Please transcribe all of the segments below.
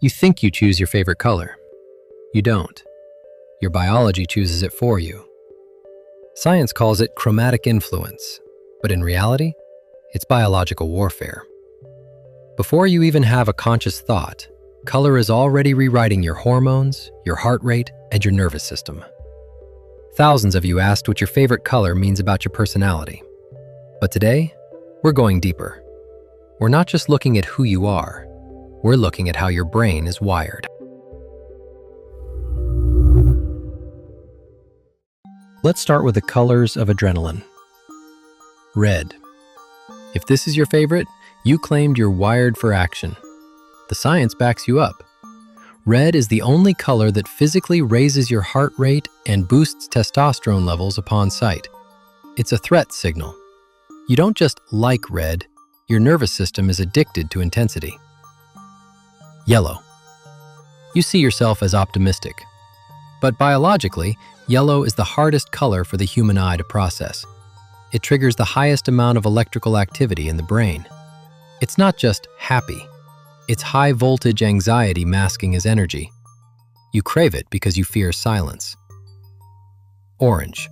You think you choose your favorite color. You don't. Your biology chooses it for you. Science calls it chromatic influence, but in reality, it's biological warfare. Before you even have a conscious thought, color is already rewriting your hormones, your heart rate, and your nervous system. Thousands of you asked what your favorite color means about your personality. But today, we're going deeper. We're not just looking at who you are, we're looking at how your brain is wired. Let's start with the colors of adrenaline. Red. If this is your favorite, you claimed you're wired for action. The science backs you up. Red is the only color that physically raises your heart rate and boosts testosterone levels upon sight. It's a threat signal. You don't just like red, your nervous system is addicted to intensity. Yellow. You see yourself as optimistic. But biologically, yellow is the hardest color for the human eye to process. It triggers the highest amount of electrical activity in the brain. It's not just happy. It's high-voltage anxiety masking as energy. You crave it because you fear silence. Orange.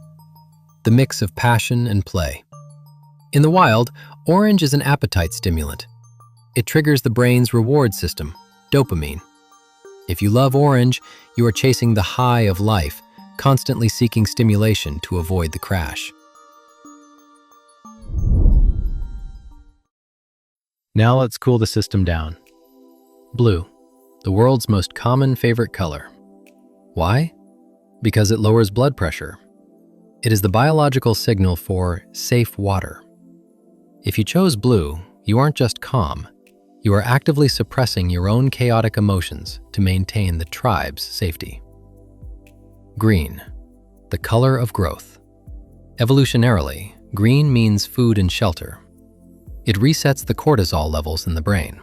The mix of passion and play. In the wild, orange is an appetite stimulant. It triggers the brain's reward system, dopamine. If you love orange, you are chasing the high of life, constantly seeking stimulation to avoid the crash. Now let's cool the system down. Blue, the world's most common favorite color. Why? Because it lowers blood pressure. It is the biological signal for safe water. If you chose blue, you aren't just calm. You are actively suppressing your own chaotic emotions to maintain the tribe's safety. Green, the color of growth. Evolutionarily, green means food and shelter. It resets the cortisol levels in the brain.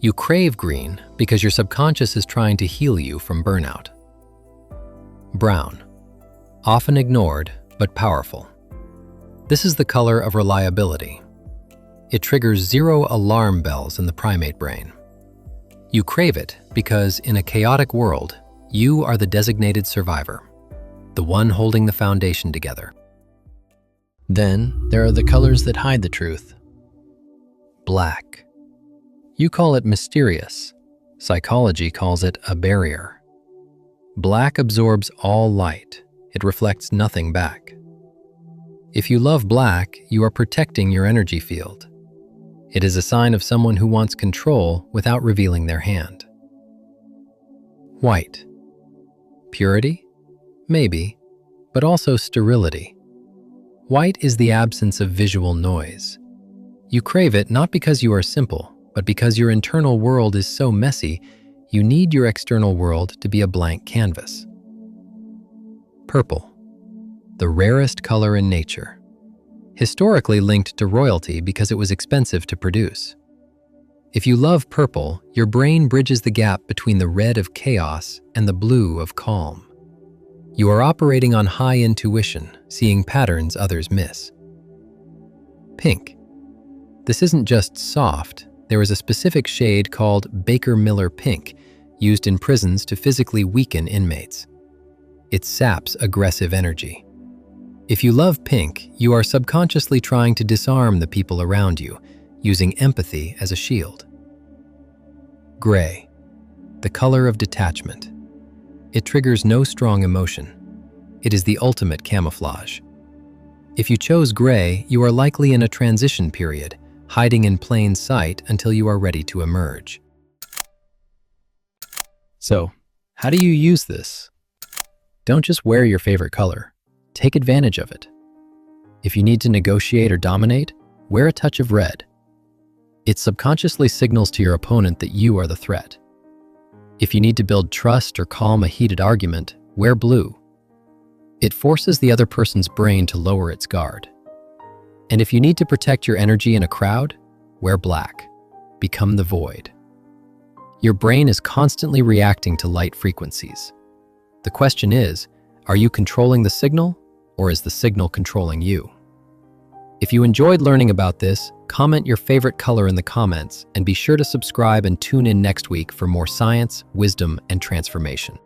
You crave green because your subconscious is trying to heal you from burnout. Brown, often ignored but powerful. This is the color of reliability. It triggers zero alarm bells in the primate brain. You crave it because in a chaotic world, you are the designated survivor, the one holding the foundation together. Then there are the colors that hide the truth. Black. You call it mysterious. Psychology calls it a barrier. Black absorbs all light. It reflects nothing back. If you love black, you are protecting your energy field. It is a sign of someone who wants control without revealing their hand. White. Purity? Maybe, but also sterility. White is the absence of visual noise. You crave it not because you are simple, but because your internal world is so messy, you need your external world to be a blank canvas. Purple, the rarest color in nature. Historically linked to royalty because it was expensive to produce. If you love purple, your brain bridges the gap between the red of chaos and the blue of calm. You are operating on high intuition, seeing patterns others miss. Pink. This isn't just soft. There is a specific shade called Baker-Miller pink, used in prisons to physically weaken inmates. It saps aggressive energy. If you love pink, you are subconsciously trying to disarm the people around you, using empathy as a shield. Gray, the color of detachment. It triggers no strong emotion. It is the ultimate camouflage. If you chose gray, you are likely in a transition period, hiding in plain sight until you are ready to emerge. So, how do you use this? Don't just wear your favorite color. Take advantage of it. If you need to negotiate or dominate, wear a touch of red. It subconsciously signals to your opponent that you are the threat. If you need to build trust or calm a heated argument, wear blue. It forces the other person's brain to lower its guard. And if you need to protect your energy in a crowd, wear black. Become the void. Your brain is constantly reacting to light frequencies. The question is, are you controlling the signal, or is the signal controlling you? If you enjoyed learning about this, comment your favorite color in the comments and be sure to subscribe and tune in next week for more science, wisdom, and transformation.